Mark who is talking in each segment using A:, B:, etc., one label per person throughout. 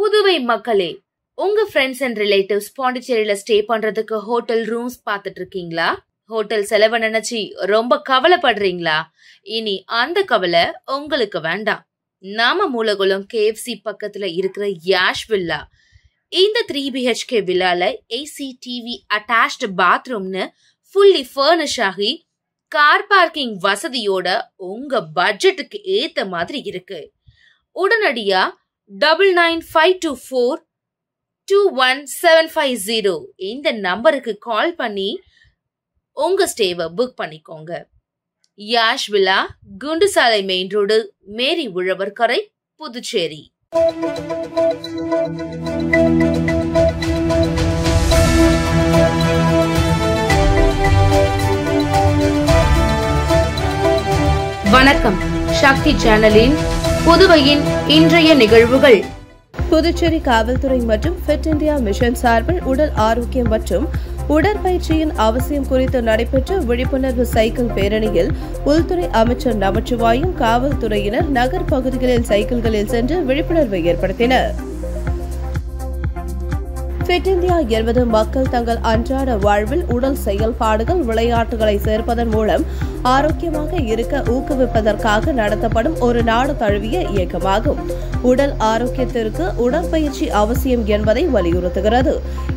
A: புதுவை மக்களே, உங்க friends and relatives பாண்டிச்சேரியில ஸ்டே பண்றதுக்கு ஹோட்டல் ரூம்ஸ் பாத்துட்டு இருக்கீங்களா? ஹோட்டல் செலவை நினைச்சு ரொம்ப கவலைப்படுறீங்களா? இனி அந்த கவலை உங்களுக்கு வேண்டாம். நாம மூலகுளம் KFC பக்கத்துல இருக்கிற யாஷ் வில்லா. இந்த 3 BHK வில்லால AC TV அட்டாச்ட் பாத்ரூம்னு ஃபுல்லி ஃபர்னிஷ் ஆகி கார் பார்க்கிங் வசதியோட உங்க பட்ஜெட்டுக்கு ஏத்த மாதிரி இருக்கு. உடனடியா 9952421750 இந்த நம்பருக்கு கால் பண்ணி உங்க ஸ்டேவை புக் பண்ணிக்கோங்க. Yash villa, Kundasale main road, மேரி உழவர்கரை, புதுச்சேரி. வணக்கம். சக்தி சேனலின் புதுவையின் இன்றைய நிகழ்வுகள்.
B: புதுச்சேரி காவல்துறை மற்றும் ஃபிட் இந்தியா மிஷன் சார்பில் உடல் ஆரோக்கியம் மற்றும் உடற்பயிற்சியின் அவசியம் குறித்து நடைபெற்ற விழிப்புணர்வு சைக்கிள் பேரணியில் உள்துறை அமைச்சர் நமச்சிவாயம், காவல்துறையினர் நகர் பகுதிகளில் சைக்கிள்களில் சென்று விழிப்புணர்வை ஏற்படுத்தினர். ஃபிட் இந்தியா என்பது மக்கள் தங்கள் அன்றாட வாழ்வில் உடல் செயல்பாடுகள், விளையாட்டுகளை சேர்ப்பதன் மூலம் ஆரோக்கியமாக இருக்க ஊக்குவிப்பதற்காக நடத்தப்படும் ஒரு நாடு தழுவிய இயக்கமாகும். உடல் ஆரோக்கியத்திற்கு உடற்பயிற்சி அவசியம் என்பதை வலியுறுத்துகிறது.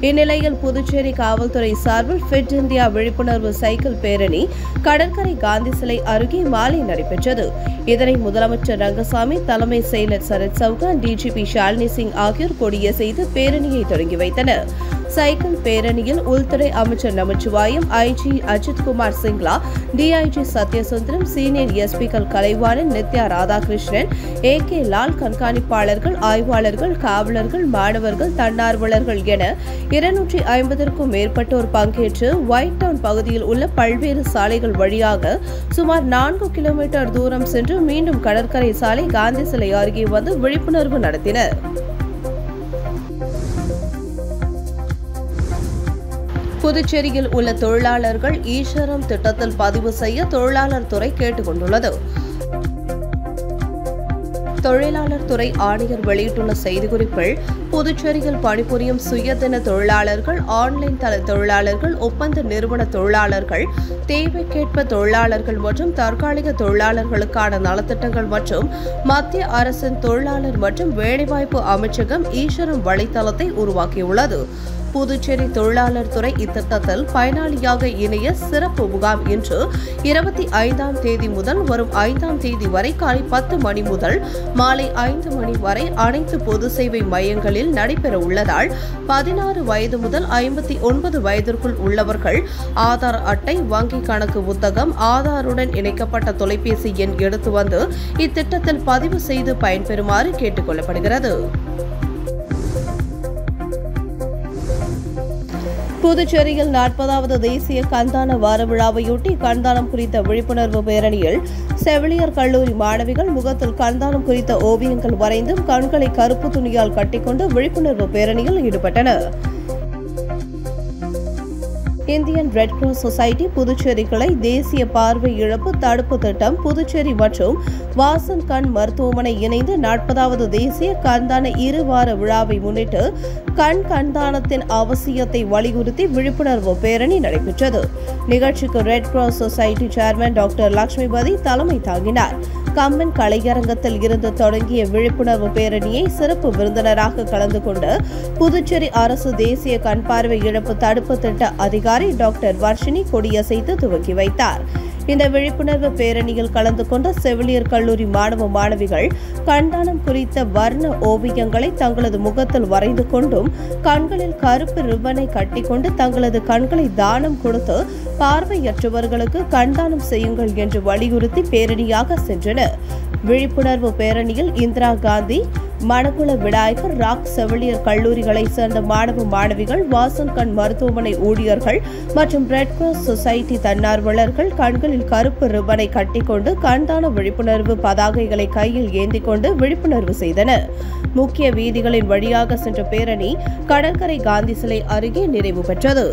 B: இந்நிலையில் புதுச்சேரி காவல்துறை சார்பில் ஃபிட் இந்தியா விழிப்புணர்வு சைக்கிள் பேரணி கடற்கரை காந்தி சிலை அருகே மாலை நடைபெற்றது. இதனை முதலமைச்சர் ரங்கசாமி, தலைமை செயலர் சரத் சவுகான், DGP ஷாலினி சிங் ஆகியோர் கொடியசைத்து பேரணியை தொடங்கி வைத்தனர். சைக்கிள் பேரணியில் உள்துறை அமைச்சர் Namachivayam, IG Ajithkumar Singla, DIG Sathyasundaram, senior SPக்கள் கலைவாணன், நித்யா ராதாகிருஷ்ணன், AK லால், கண்காணிப்பாளர்கள், ஆய்வாளர்கள், காவலர்கள், மாணவர்கள், தன்னார்வலர்கள் என 250க்கும் மேற்பட்டோர் பங்கேற்று ஒயிட் டவுன் பகுதியில் உள்ள பல்வேறு சாலைகள் வழியாக சுமார் 4 கிலோமீட்டர் தூரம் சென்று மீண்டும் கடற்கரை சாலை காந்தி சிலை அருகே வந்து விழிப்புணர்வு நடத்தினர். புதுச்சேரியில் உள்ள தொழிலாளர்கள் ஈஸ்வரம் திட்டத்தில் பதிவு செய்ய தொழிலாளர் துறை கேட்டுக் கொண்டுள்ளது. தொழிலாளர் துறை ஆணையர் வெளியிட்டுள்ள செய்திக்குறிப்பில், புதுச்சேரியில் பணிபுரியும் சுயதின தொழிலாளர்கள், ஆன்லைன் தள தொழிலாளர்கள், ஒப்பந்த நிறுவன தொழிலாளர்கள், தேவைக்கேற்ப தொழிலாளர்கள் மற்றும் தற்காலிக தொழிலாளர்களுக்கான நலத்திட்டங்கள் மற்றும் மத்திய அரசின் தொழிலாளர் மற்றும் வேலைவாய்ப்பு அமைச்சகம் ஈஸ்வரம் வலைத்தளத்தை உருவாக்கியுள்ளது. புதுச்சேரி தொழிலாளர் துறை இத்திட்டத்தில் பயனாளியாக இணைய சிறப்பு முகாம் இன்று 25ஆம் தேதி முதல் வரும் 5ஆம் தேதி வரை காலை 10 மணி முதல் மாலை 5 மணி வரை அனைத்து பொது சேவை மையங்களில் நடைபெற உள்ளதால் 16 வயது முதல் 59 வயதிற்குள் உள்ளவர்கள் ஆதார் அட்டை, வங்கி கணக்கு புத்தகம், ஆதாருடன் இணைக்கப்பட்ட தொலைபேசி எண் எடுத்து வந்து இத்திட்டத்தில் பதிவு செய்து பயன்பெறுமாறு கேட்டுக் கொள்ளப்படுகிறது. புதுச்சேரியில் 40வது தேசிய கண்தான வார விழாவையொட்டி கண்தானம் குறித்த விழிப்புணர்வு பேரணியில் செவிலியர் கல்லூரி மாணவிகள் முகத்தில் கண்தானம் குறித்த ஓவியங்கள் வரைந்தும் கண்களை கருப்பு துணியால் கட்டிக்கொண்டு விழிப்புணர்வு பேரணியில் ஈடுபட்டனர். Indian red cross society Puducherry கிளை, தேசிய பார்வை இழப்பு தடுப்பு திட்டம் புதுச்சேரி மற்றும் வாசன் கண் மருத்துவமனை இணைந்து 40வது தேசிய கண்தான 2 வார விழாவை முன்னிட்டு கண்தானத்தின் அவசியத்தை வலியுறுத்தி விழிப்புணர்வு பேரணி நடைபெற்றது. நிகழ்ச்சிக்கு red cross society chairman doctor Lakshmipathi தலைமை தாங்கினார். கம்பன் கலையரங்கத்தில் இருந்து தொடங்கிய விழிப்புணர்வு பேரணியை சிறப்பு விருந்தினராக கலந்து கொண்டு புதுச்சேரி அரசு தேசிய கண் பார்வை இழப்பு தடுப்பு திட்ட அதிகாரி டாக்டர் வர்ஷினி கொடியசைத்து துவக்கி வைத்தார். இந்த விழிப்புணர்வு பேரணியில் கலந்து கொண்ட செவிலியர் கல்லூரி மாணவ மாணவிகள் கண்தானம் குறித்த வர்ண ஓவியங்களை தங்களது முகத்தில் வரைந்து கொண்டும் கண்களில் கருப்பு ரிப்பனை கட்டிக்கொண்டு தங்களது கண்களை தானம் கொடுத்து பார்வையற்றவர்களுக்கு கண்தானம் செய்யுங்கள் என்று வலியுறுத்தி பேரணியாக சென்றனர். விழிப்புணர்வு பேரணியில் இந்திரா காந்தி, மணக்குள விநாயகர், ராக் செவிலியர் கல்லூரிகளை சேர்ந்த மாணவ மாணவிகள், வாசன் கண் மருத்துவமனை ஊழியர்கள் மற்றும் ரெட் கிராஸ் சொசைட்டி தன்னார்வலர்கள் கண்களில் கருப்பு ரிப்பனை கட்டிக்கொண்டு கண்தான விழிப்புணர்வு பதாகைகளை கையில் ஏந்தி கொண்டு விழிப்புணர்வு செய்தனர். முக்கிய வீதிகளின் வழியாக சென்ற பேரணி கடற்கரை காந்தி சிலை அருகே நிறைவு பெற்றது.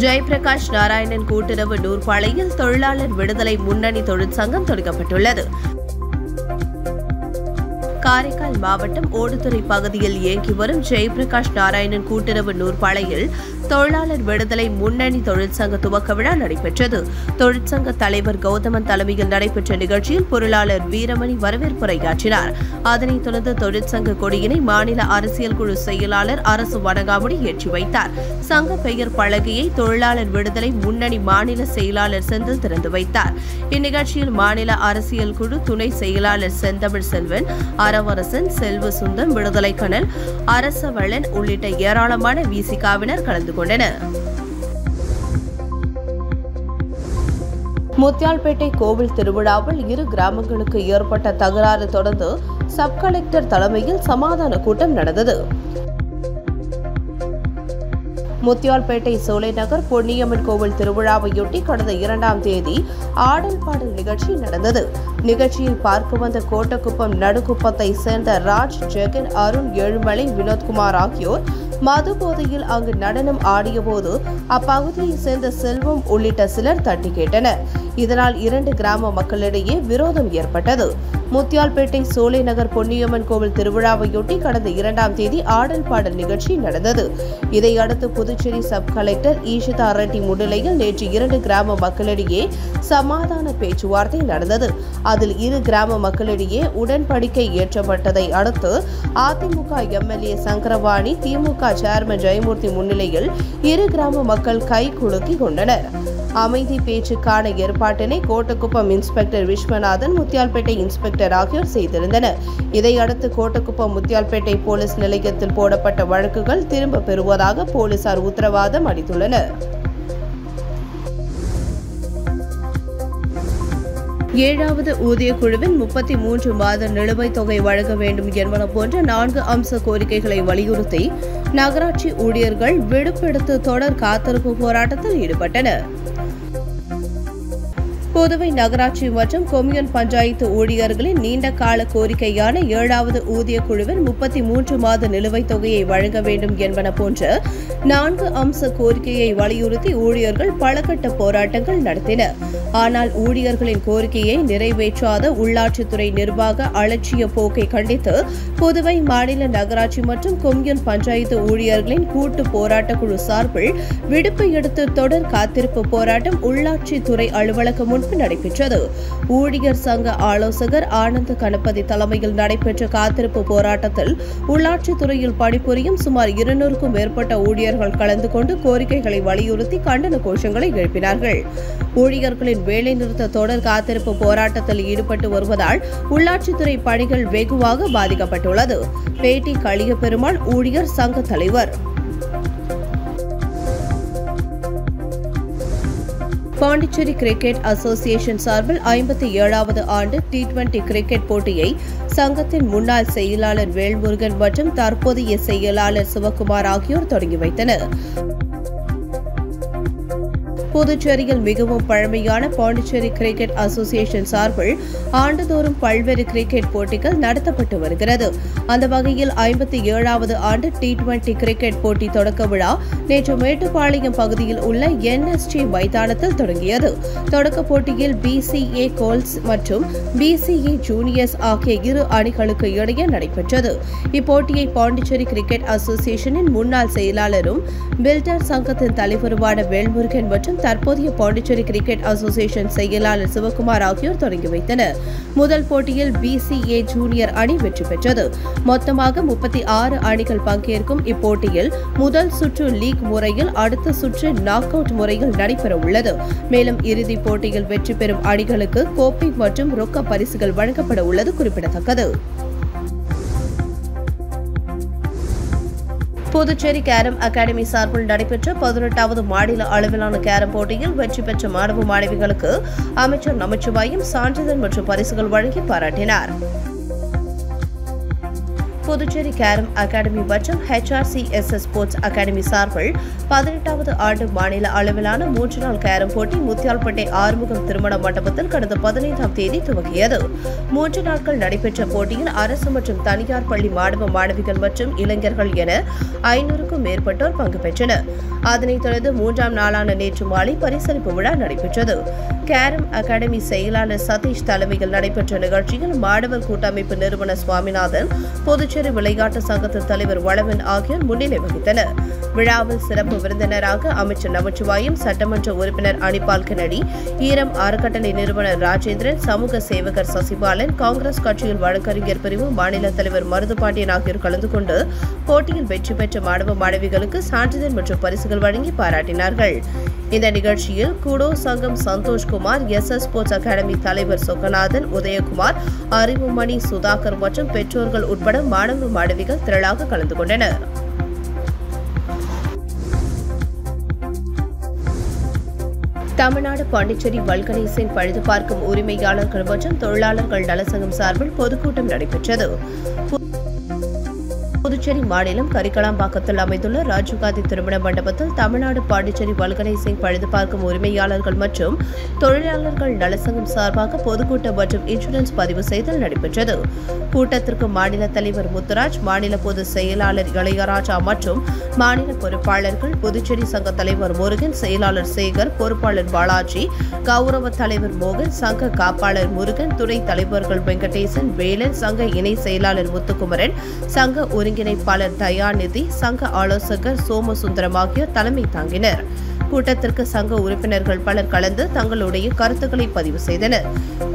B: ஜெயபிரகாஷ் நாராயணன் கூட்டுறவு நூற்பாலையில் தொழிலாளர் விடுதலை முன்னணி தொழிற்சங்கம் தொடங்கப்பட்டுள்ளது. காரைக்கால் மாவட்டம் ஓடுதுறை பகுதியில் இயங்கி வரும் ஜெயபிரகாஷ் நாராயணன் கூட்டுறவு நூற்பாலையில் தொழிலாளர் விடுதலை முன்னணி தொழிற்சங்க துவக்க விழா நடைபெற்றது. தொழிற்சங்க தலைவர் கௌதமன் தலைமையில் நடைபெற்ற நிகழ்ச்சியில் பொருளாளர் வீரமணி வரவேற்புரையாற்றினார். அதனைத் தொடர்ந்து தொழிற்சங்க கொடியினை மாநில அரசியல் குழு செயலாளர் அரசு வணங்காமுடி ஏற்றி வைத்தார். சங்க பெயர் பலகையை தொழிலாளர் விடுதலை முன்னணி மாநில செயலாளர் செந்தில் திறந்து வைத்தார். இந்நிகழ்ச்சியில் மாநில அரசியல் குழு துணை செயலாளர் செந்தமிழ் செல்வன், அரவரசன், செல்வ சுந்தம், விடுதலை கனல், அரசவளன் உள்ளிட்ட ஏராளமான விசிகாவினர் கலந்து கொண்டனர். முத்தியால்பேட்டை கோவில் திருவிழாவில் இரு கிராமங்களுக்கு ஏற்பட்ட தகராறு தொடர்ந்து சப் கலெக்டர் தலைமையில் சமாதான கூட்டம் நடந்தது. முத்தியால்பேட்டை சோலைநகர் பொன்னியம்மன் கோவில் திருவிழாவையொட்டி கடந்த 2ஆம் தேதி ஆடல் பாடல் நிகழ்ச்சி நடந்தது. நிகழ்ச்சியை பார்க்க வந்த கோட்டக்குப்பம் நடுக்குப்பத்தை சேர்ந்த ராஜ், ஜெகன், அருண், ஏழுமலை, வினோத்குமார் ஆகியோர் மது போதையில் அங்கு நடனம் ஆடியபோது அப்பகுதியை சேர்ந்த செல்வம் உள்ளிட்ட சிலர் தட்டி கேட்டனர். இதனால் 2 கிராம மக்களிடையே விரோதம் ஏற்பட்டது. முத்தியால்பேட்டை சோலைநகர் பொன்னியம்மன் கோவில் திருவிழாவையொட்டி கடந்த 2ஆம் தேதி ஆடல் பாடல் நிகழ்ச்சி நடந்தது. இதையடுத்து புதுச்சேரி சப் கலெக்டர் ஈஷிதா ரெட்டி முன்னிலையில் நேற்று 2 கிராம மக்களிடையே சமாதான பேச்சுவார்த்தை நடந்தது. அதில் 2 கிராம மக்களிடையே உடன்படிக்கை ஏற்றப்பட்டதை அடுத்து அதிமுக எம்எல்ஏ சங்கரவாணி, திமுக சேர்மன் ஜெயமூர்த்தி முன்னிலையில் 2 கிராம மக்கள் கை குலுக்கி கொண்டனர். அமைதி பேச்சுக்கான ஏற்பாட்டினை கோட்டக்குப்பம் இன்ஸ்பெக்டர் விஸ்வநாதன், முத்தியால்பேட்டை இன்ஸ்பெக்டர் ஆகியோர் செய்திருந்தனர். இதையடுத்து கோட்டக்குப்பம் முத்தியால்பேட்டை போலீஸ் நிலையத்தில் போடப்பட்ட வழக்குகள் திரும்ப பெறுவதாக போலீசார் உத்தரவாதம் அளித்துள்ளனர். 7வது ஊதிய குழுவின் 33 மாத நிலுவைத் தொகை வழங்க வேண்டும் என்பன போன்ற 4 அம்ச கோரிக்கைகளை வலியுறுத்தி நகராட்சி ஊழியர்கள் விடுப்பெடுத்து தொடர் காத்திருப்பு போராட்டத்தில் ஈடுபட்டனர். புதுவை நகராட்சி மற்றும் கொம்யூன் பஞ்சாயத்து ஊழியர்களின் நீண்ட கால கோரிக்கையான 7வது ஊதிய குழுவின் 33 மாத நிலுவைத் தொகையை வழங்க வேண்டும் என்பன போன்ற 4 அம்ச கோரிக்கையை வலியுறுத்தி ஊழியர்கள் பலகட்ட போராட்டங்கள் நடத்தினர். ஆனால் ஊழியர்களின் கோரிக்கையை நிறைவேற்றாத உள்ளாட்சித்துறை நிர்வாக அலட்சிய போக்கை கண்டித்து புதுவை மாநில நகராட்சி மற்றும் கொம்யூன் பஞ்சாயத்து ஊழியர்களின் கூட்டு போராட்டக் குழு சார்பில் விடுப்பு எடுத்து தொடர் காத்திருப்பு போராட்டம் உள்ளாட்சித்துறை அலுவலகம் முன்பு நடைபெற்றது. ஊழியர் சங்க ஆலோசகர் ஆனந்த் கணபதி தலைமையில் நடைபெற்ற காத்திருப்பு போராட்டத்தில் உள்ளாட்சித்துறையில் பணிபுரியும் சுமார் 200க்கும் மேற்பட்ட ஊழியர்கள் கலந்து கொண்டு கோரிக்கைகளை வலியுறுத்தி கண்டன கோஷங்களை எழுப்பினார்கள். ஊழியர்களின் வேலைநிறுத்த தொடர் காத்திருப்பு போராட்டத்தில் ஈடுபட்டு வருவதால் உள்ளாட்சித்துறை பணிகள் வெகுவாக பாதிக்கப்பட்டுள்ளது. பேட்டி களியபெருமாள், ஊழியர் சங்க தலைவர். பாண்டிச்சேரி கிரிக்கெட் அசோசியேஷன் சார்பில் 57வது ஆண்டு T20 கிரிக்கெட் போட்டியை சங்கத்தின் முன்னாள் செயலாளர் வேல்முருகன் மற்றும் தற்போதைய செயலாளர் சிவக்குமார் ஆகியோர் தொடங்கி வைத்தனர். புதுச்சேரியில் மிகவும் பழமையான பாண்டிச்சேரி கிரிக்கெட் அசோசியேஷன் சார்பில் ஆண்டுதோறும் பல்வேறு கிரிக்கெட் போட்டிகள் நடத்தப்பட்டு வருகிறது. அந்த வகையில் 57வது ஆண்டு T20 கிரிக்கெட் போட்டி தொடக்க விழா நேற்று மேட்டுப்பாளையம் பகுதியில் உள்ள NSG மைதானத்தில் தொடங்கியது. தொடக்க போட்டியில் BCA கோல்ஸ் மற்றும் BCA ஜூனியர்ஸ் ஆகிய 2 அணிகளுக்கு இடையே நடைபெற்றது. இப்போட்டியை பாண்டிச்சேரி கிரிக்கெட் அசோசியேஷனின் முன்னாள் செயலாளரும் பில்டர் சங்கத்தின் தலைவருமான வேல்முருகன் மற்றும் தற்போதைய பாண்டிச்சேரி கிரிக்கெட் அசோசியேஷன் செயலாளர் சிவக்குமார் ஆகியோர் தொடங்கி வைத்தனர். முதல் போட்டியில் BCA ஜூனியர் அணி வெற்றி பெற்றது. மொத்தமாக 36 அணிகள் பங்கேற்கும் இப்போட்டியில் முதல் சுற்று லீக் முறையில், அடுத்த சுற்று நாக் அவுட் முறையில் நடைபெற உள்ளது. மேலும் இறுதிப் போட்டியில் வெற்றி பெறும் அணிகளுக்கு கோப்பை மற்றும் ரொக்க பரிசுகள் வழங்கப்பட உள்ளது குறிப்பிடத்தக்கது. புதுச்சேரி கேரம் அகாடமி சார்பில் நடைபெற்ற 18வது மாநில அளவிலான கேரம் போட்டியில் வெற்றி பெற்ற மாணவ மாணவிகளுக்கு அமைச்சர் நமச்சிவாயம் சான்றிதழ் மற்றும் பரிசுகள் வழங்கி பாராட்டினார். புதுச்சேரி கேரம் அகாடமி மற்றும் HRCSS ஸ்போர்ட்ஸ் அகாடமி சார்பில் 18வது ஆண்டு மாநில அளவிலான 3 நாள் கேரம் போட்டி முத்தியால்பேட்டை ஆறுமுகம் திருமண மண்டபத்தில் கடந்த 15ஆம் தேதி துவங்கியது. 3 நாட்கள் நடைபெற்ற போட்டியில் அரசு மற்றும் தனியார் பள்ளி மாணவ மாணவிகள் மற்றும் இளைஞர்கள் என 500க்கும் மேற்பட்டோர் பங்கு பெற்றனர். அதனைத் தொடர்ந்து 3ஆம் நாளான நேற்று மாலை பரிசளிப்பு விழா நடைபெற்றது. கேரம் அகாடமி செயலாளர் சதீஷ் தலைமையில் நடைபெற்ற நிகழ்ச்சியில் மாணவர் கூட்டமைப்பு நிறுவனர் சுவாமிநாதன், புதுச்சேரி விளையாட்டு சங்கத்தின் தலைவர் வளவன் ஆகியோர் முன்னிலை வகித்தனர். விழாவில் சிறப்பு விருந்தினராக அமைச்சர் நமச்சிவாயம், சட்டமன்ற உறுப்பினர் அனிபால் கென்னடி, ஈரம் அறக்கட்டளை நிறுவனர் ராஜேந்திரன், சமூக சேவகர் சசிபாலன், காங்கிரஸ் கட்சியில் வழக்கறிஞர் பிரிவு மாநில தலைவர் மருதுபாண்டியன் ஆகியோர் கலந்து கொண்டு போட்டியில் வெற்றி பெற்ற மாணவ மாணவிகளுக்கு சான்றிதழ் மற்றும் பரிசுகள் வழங்கி பாராட்டினார்கள். இந்த நிகழ்ச்சியில் குடோ சங்கம் சந்தோஷ்குமார், SS ஸ்போர்ட்ஸ் அகாடமி தலைவர் சொக்கநாதன், உதயகுமார், அறிவுமணி, சுதாகர் மற்றும் பெற்றோர்கள் உட்பட மாணவ மாணவிகள் திரளாக கலந்து கொண்டனர். தமிழ்நாடு பாண்டிச்சேரி வல்கணேசன் பழுது பார்க்கும் உரிமையாளர்கள் மற்றும் தொழிலாளர்கள் நலசங்கம் சார்பில் பொதுக்கூட்டம் நடைபெற்றது. புதுச்சேரி மாநிலம் கரிக்கலாம்பாக்கத்தில் அமைந்துள்ள ராஜீவ்காந்தி திருமண மண்டபத்தில் தமிழ்நாடு பாண்டிச்சேரி வல்கணேசன் பழுது பார்க்கும் உரிமையாளர்கள் மற்றும் தொழிலாளர்கள் நலசங்கம் சார்பாக பொதுக்கூட்டம் மற்றும் இன்சூரன்ஸ் பதிவு செய்தல் நடைபெற்றது. கூட்டத்திற்கு மாநில தலைவர் முத்துராஜ், மாநில பொதுச் செயலாளர் இளையராஜா மற்றும் மாநில பொறுப்பாளர்கள், புதுச்சேரி சங்க தலைவர் முருகன், செயலாளர் சேகர், பொறுப்பாளர் பாலாஜி, கௌரவ தலைவர் மோகன், சங்க காப்பாளர் முருகன், துணை தலைவர்கள் வெங்கடேசன், வேலன், சங்க இணை செயலாளர் முத்துக்குமரன், சங்க ஒருங்கிணைப்பாளர் தயாநிதி, சங்க ஆலோசகர் சோமசுந்தரம் ஆகியோர் தலைமை தாங்கினர். கூட்டத்திற்கு சங்க உறுப்பினர்கள் பலர் கலந்து தங்களுடைய கருத்துக்களை பதிவு செய்தனர்.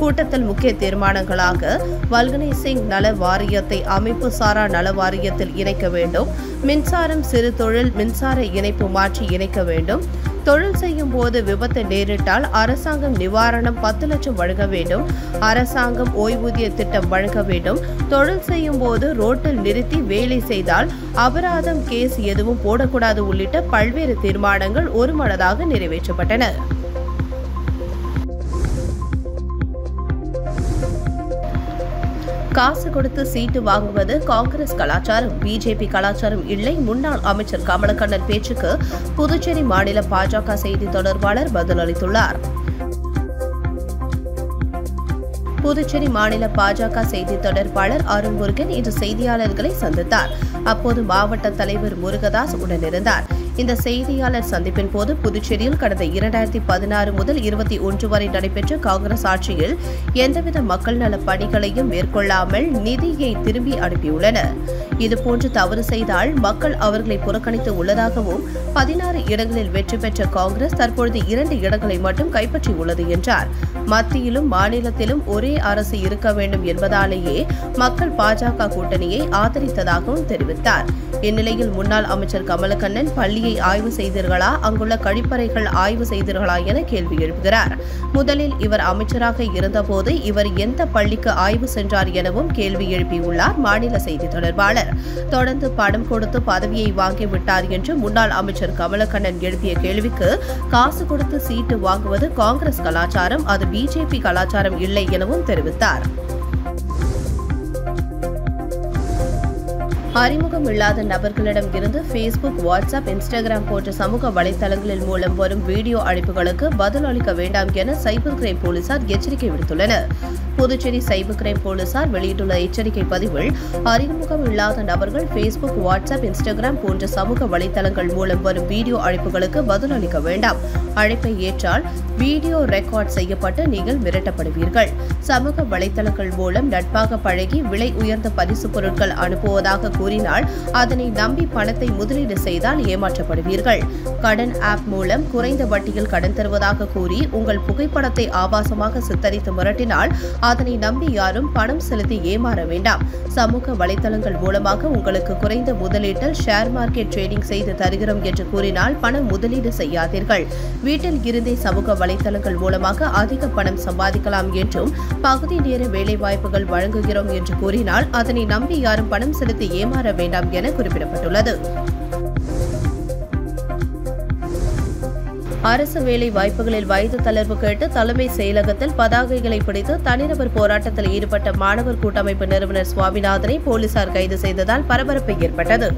B: கூட்டத்தில் முக்கிய தீர்மானங்களாக வல்கணேசன் நல வாரியத்தை அமைப்பு சாரா நல வாரியத்தில் இணைக்க வேண்டும், மின்சாரம் சிறு தொழில் மின்சார இணைப்பு மாற்றி இணைக்க வேண்டும், தொழில் செய்யும் போது விபத்து நேரிட்டால் அரசாங்கம் நிவாரணம் 10 லட்சம் வழங்க வேண்டும், அரசாங்கம் ஓய்வூதிய திட்டம் வழங்க வேண்டும், தொழில் செய்யும் போது ரோட்டில் நிறுத்தி வேலை செய்தால் அபராதம் கேஸ் எதுவும் போடக்கூடாது உள்ளிட்ட பல்வேறு தீர்மானங்கள் ஒருமனதாக நிறைவேற்றப்பட்டன. காசு கொடுத்து சீட்டு வாங்குவது காங்கிரஸ் கலாச்சாரம், பிஜேபி கலாச்சாரம் இல்லை. முன்னாள் அமைச்சர் கமலக்கண்ணன் பேச்சுக்கு புதுச்சேரி மாநில பாஜக செய்தி தொடர்பாளர் பதிலளித்துள்ளார். புதுச்சேரி மாநில பாஜக செய்தி தொடர்பாளர் அருண்முருகன் இன்று செய்தியாளர்களை சந்தித்தார். அப்போது மாவட்ட தலைவர் முருகதாஸ் உடனிருந்தார். இந்த செய்தியாளர் சந்திப்பின் போது புதுச்சேரியில் கடந்த 2016 முதல் 21 வரை நடைபெற்ற காங்கிரஸ் ஆட்சியில் எந்தவித மக்கள் நல பணிகளையும் மேற்கொள்ளாமல் நிதியை திரும்பி அனுப்பியுள்ளனர். இதுபோன்று தவறு செய்தால் மக்கள் அவர்களை புறக்கணித்து உள்ளதாகவும் 16 இடங்களில் வெற்றி பெற்ற காங்கிரஸ் தற்பொழுது 2 இடங்களை மட்டும் கைப்பற்றியுள்ளது என்றார். மத்தியிலும் மாநிலத்திலும் ஒரே அரசு இருக்க வேண்டும் என்பதாலேயே மக்கள் பாஜக கூட்டணியை ஆதரித்ததாகவும் தெரிவித்தார். இந்நிலையில் முன்னாள் அமைச்சர் கமலக்கண்ணன் பள்ளியை ஆய்வு செய்தீர்களா, அங்குள்ள கழிப்பறைகள் ஆய்வு செய்தீர்களா என கேள்வி எழுப்புகிறார். முதலில் இவர் அமைச்சராக இருந்தபோது இவர் எந்த பள்ளிக்கு ஆய்வு சென்றார் எனவும் கேள்வி எழுப்பியுள்ளார் மாநில செய்தி தொடர்பாளர். தொடர்ந்து பணம் கொடுத்து பதவியை வாங்கிவிட்டார் என்று முன்னாள் அமைச்சர் கமலக்கண்ணன் எழுப்பிய கேள்விக்கு காசு கொடுத்து சீட்டு வாங்குவது காங்கிரஸ் கலாச்சாரம், அது பிஜேபி கலாச்சாரம் இல்லை எனவும் தெரிவித்தார். அறிமுகம் இல்லாத நபர்களிடம் இருந்து பேஸ்புக், வாட்ஸ்அப், இன்ஸ்டாகிராம் போன்ற சமூக வலைதளங்களின் மூலம் வரும் வீடியோ அழைப்புகளுக்கு பதில் அளிக்க வேண்டாம் என சைபர் கிரைம் போலீசார் எச்சரிக்கை விடுத்துள்ளனர். புதுச்சேரி சைபர் கிரைம் போலீசார் வெளியிட்டுள்ள எச்சரிக்கை பதிவில் அறிமுகம் இல்லாத நபர்கள் பேஸ்புக், வாட்ஸ்அப், இன்ஸ்டாகிராம் போன்ற சமூக வலைதளங்கள் மூலம் வரும் வீடியோ அழைப்புகளுக்கு பதில் அளிக்க வேண்டாம். அழைப்பை ஏற்றால் வீடியோ ரெக்கார்ட் செய்யப்பட்டு நீங்கள் மிரட்டப்படுவீர்கள். சமூக வலைதளங்கள் மூலம் நட்பாக பழகி விலை உயர்ந்த பரிசு பொருட்கள் அனுப்புவதாக கூறினால் அதனை நம்பி பணத்தை முதலீடு செய்தால் ஏமாற்றப்படுவீர்கள். கடன் ஆப் மூலம் குறைந்த வட்டியில் கடன் தருவதாக கூறி உங்கள் புகைப்படத்தை ஆபாசமாக சித்தரித்து மிரட்டினால் அதனை நம்பி யாரும் பணம் செலுத்தி ஏமாற வேண்டாம். சமூக வலைதளங்கள் மூலமாக உங்களுக்கு குறைந்த முதலீட்டில் ஷேர் மார்க்கெட் ட்ரேடிங் செய்து தருகிறோம் என்று கூறினால் பணம் முதலீடு செய்யாதீர்கள். வீட்டில் இருந்தே சமூக வலைதளங்கள் மூலமாக அதிக பணம் சம்பாதிக்கலாம் என்றும் பகுதி நேர வேலைவாய்ப்புகள் வழங்குகிறோம் என்று கூறினால் அதனை நம்பி யாரும் பணம் செலுத்தி ஏமாற வேண்டாம் என குறிப்பிடப்பட்டுள்ளது. அரசு வேலை வாய்ப்புகளில் வயது தளர்வு கேட்டு தலைமை செயலகத்தில் பதாகைகளை பிடித்து தனிநபர் போராட்டத்தில் ஈடுபட்ட மாணவர் கூட்டமைப்பு நிறுவனர் சுவாமிநாதனை போலீசார் கைது செய்ததால் பரபரப்பு ஏற்பட்டது.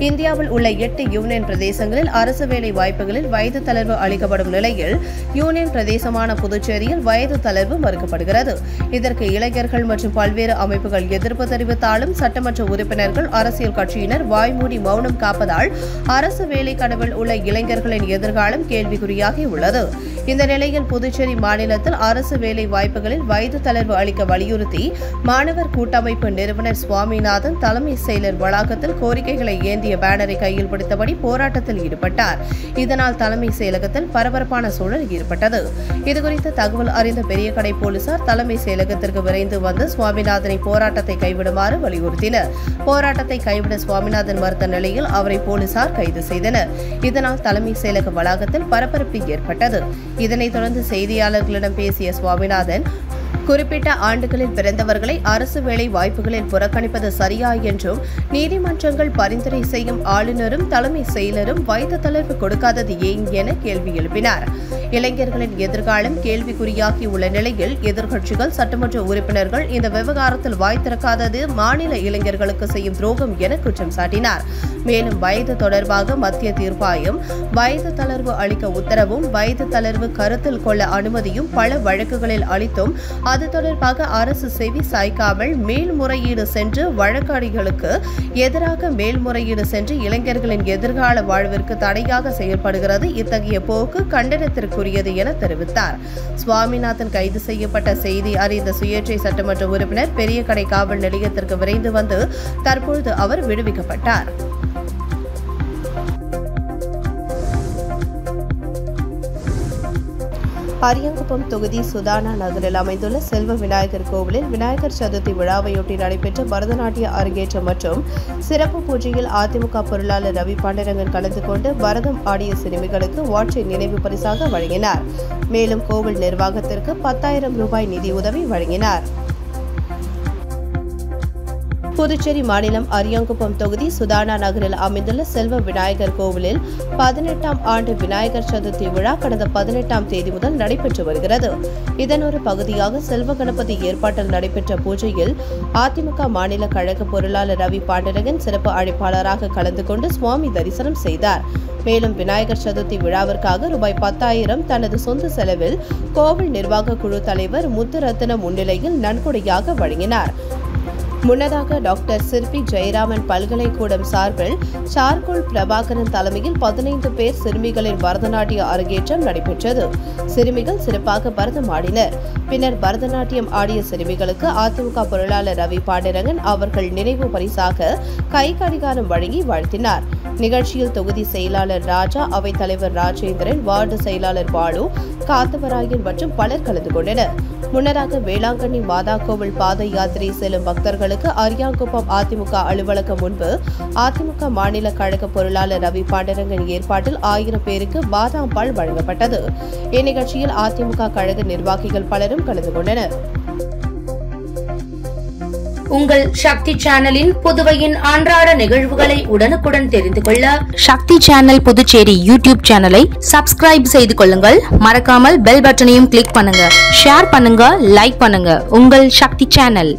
B: இந்தியாவில் உள்ள 8 யூனியன் பிரதேசங்களில் அரசு வேலை வாய்ப்புகளில் வயது தளர்வு அளிக்கப்படும் நிலையில் யூனியன் பிரதேசமான புதுச்சேரியில் வயது தளர்வு மறுக்கப்படுகிறது. இதற்கு இளைஞர்கள் மற்றும் பல்வேறு அமைப்புகள் எதிர்ப்பு தெரிவித்தாலும் சட்டமன்ற உறுப்பினர்கள், அரசியல் கட்சியினர் வாய்மூடி மௌனம் காப்பதால் அரசு வேலை கனவில் உள்ள இளைஞர்களின் எதிர்காலம் கேள்விக்குறியாகியுள்ளது. இந்த நிலையில் புதுச்சேரி மாநிலத்தில் அரசு வேலை வாய்ப்புகளில் வயது தளர்வு அளிக்க வலியுறுத்தி மாணவர் கூட்டமைப்பு நிறுவனர் சுவாமிநாதன் தலைமை செயலர் வளாகத்தில் கோரிக்கைகளை ஏந்திய பேனரை கையில் பிடித்தபடி போராட்டத்தில் ஈடுபட்டார். இதனால் தலைமை செயலகத்தில் பரபரப்பான சூழல் ஏற்பட்டது. இதுகுறித்து தகவல் அறிந்த பெரியகடை போலீசார் தலைமை செயலகத்திற்கு விரைந்து வந்து சுவாமிநாதனை போராட்டத்தை கைவிடுமாறு வலியுறுத்தினர். போராட்டத்தை கைவிட சுவாமிநாதன் மறுத்த நிலையில் அவரை போலீசார் கைது செய்தனர். இதனால் தலைமை செயலக வளாகத்தில் பரபரப்பு ஏற்பட்டது. இதனைத் தொடர்ந்து செய்தியாளர்களிடம் பேசிய சுவாமிநாதன், குறிப்பிட்ட ஆண்டுகளில் பிறந்தவர்களை அரசு வேலை வாய்ப்புகளில் புறக்கணிப்பது சரியா என்றும், நீதிமன்றங்கள் பரிந்துரை செய்யும் ஆளுநரும் தலைமை செயலரும் வயது தளர்வு கொடுக்காதது ஏன் என கேள்வி எழுப்பினார். இளைஞர்களின் எதிர்காலம் கேள்விக்குறியாகி உள்ள நிலையில் எதிர்க்கட்சிகள், சட்டமன்ற உறுப்பினர்கள் இந்த விவகாரத்தில் வாய் திறக்காதது மாநில இளைஞர்களுக்கு செய்யும் துரோகம் என குற்றம் சாட்டினார். மேலும் வயது தொடர்பாக மத்திய தீர்ப்பாயம் வயது தளர்வு அளிக்க உத்தரவும், வயது தளர்வு கருத்தில் கொள்ள அனுமதியும் பல வழக்குகளில் அளித்தும் அது தொடர்பாக அரசு செவி சாய்க்காமல் மேல்முறையீடு சென்று வழக்காடிகளுக்கு எதிராக மேல்முறையீடு சென்று இளைஞர்களின் எதிர்கால வாழ்விற்கு தடையாக செயல்படுகிறது. இத்தகைய போக்கு கண்டனத்திற்குரியது என தெரிவித்தார். சுவாமிநாதன் கைது செய்யப்பட்ட செய்தி அறிந்த சுயேட்சை சட்டமன்ற உறுப்பினர் பெரியகடை காவல் நிலையத்திற்கு விரைந்து வந்து தற்பொழுது அவர் விடுவிக்கப்பட்டார். அரியாங்குப்பம் தொகுதி சுதானா நகரில் அமைந்துள்ள செல்வ விநாயகர் கோவிலில் விநாயகர் சதுர்த்தி விழாவையொட்டி நடைபெற்ற பரதநாட்டிய அரங்கேற்றம் மற்றும் சிறப்பு பூஜையில் அதிமுக பொருளாளர் ரவி பாண்டரங்கன் கலந்து கொண்டு பரதம் ஆடிய சிறுமிகளுக்கு வாட்சை நினைவு பரிசாக வழங்கினார். மேலும் கோவில் நிர்வாகத்திற்கு 10,000 ரூபாய் நிதியுதவி வழங்கினார். புதுச்சேரி மாநிலம் அரியாங்குப்பம் தொகுதி சுதானா நகரில் அமைந்துள்ள செல்வ விநாயகர் கோவிலில் 18ஆம் ஆண்டு விநாயகர் சதுர்த்தி விழா கடந்த 18ஆம் தேதி முதல் நடைபெற்று வருகிறது. இதன் ஒரு பகுதியாக செல்வ கணபதி ஏற்பாட்டில் நடைபெற்ற பூஜையில் அதிமுக மாநில கழக பொருளாளர் ரவி பாண்டரங்கன் சிறப்பு அழைப்பாளராக கலந்து கொண்டு சுவாமி தரிசனம் செய்தார். மேலும் விநாயகர் சதுர்த்தி விழாவிற்காக ரூபாய் 10,000 தனது சொந்த செலவில் கோவில் நிர்வாக குழு தலைவர் முத்துரத்னம் முன்னிலையில் நன்கொடையாக வழங்கினார். முன்னதாக டாக்டர் சிற்பி ஜெயராமன் பல்கலைக்கூடம் சார்பில் சார்கோல் பிரபாகரன் தலைமையில் 15 பேர் சிறுமிகளின் பரதநாட்டிய அரங்கேற்றம் நடைபெற்றது. சிறுமிகள் சிறப்பாக பரதம் ஆடினர். பின்னர் பரதநாட்டியம் ஆடிய சிறுமிகளுக்கு அதிமுக பொருளாளர் ரவி பாண்டரங்கன் அவர்கள் நினைவு பரிசாக கை கடிகாரம் வழங்கி வாழ்த்தினார். நிகழ்ச்சியில் தொகுதி செயலாளர் ராஜா, அவைத் தலைவர் ராஜேந்திரன், வார்டு செயலாளர் பாலு, காத்தவராயன் மற்றும் பலர் கலந்து கொண்டனர். முன்னதாக வேளாங்கண்ணி மாதா கோவில் பாத யாத்திரை செல்லும் பக்தர்களுக்கு அரியாங்குப்பம் அதிமுக அலுவலகம் முன்பு அதிமுக மாநில கழக பொருளாளர் ரவி பாண்டரங்கன் ஏற்பாட்டில் 1000 பேருக்கு பாதாம் பால் வழங்கப்பட்டது. இந்நிகழ்ச்சியில் அதிமுக கழக நிர்வாகிகள் பலரும் கலந்து கொண்டனர்.
A: உங்கள் சக்தி சேனலின் புதுவையின் அன்றாட நிகழ்வுகளை உடனுக்குடன் தெரிந்து கொள்ள சக்தி சேனல் புதுச்சேரி யூடியூப் சேனலை சப்ஸ்கிரைப் செய்து கொள்ளுங்கள். மறக்காமல் பெல் பட்டனையும் கிளிக் பண்ணுங்க. ஷேர் பண்ணுங்க, லைக் பண்ணுங்க. உங்கள் சக்தி சேனல்.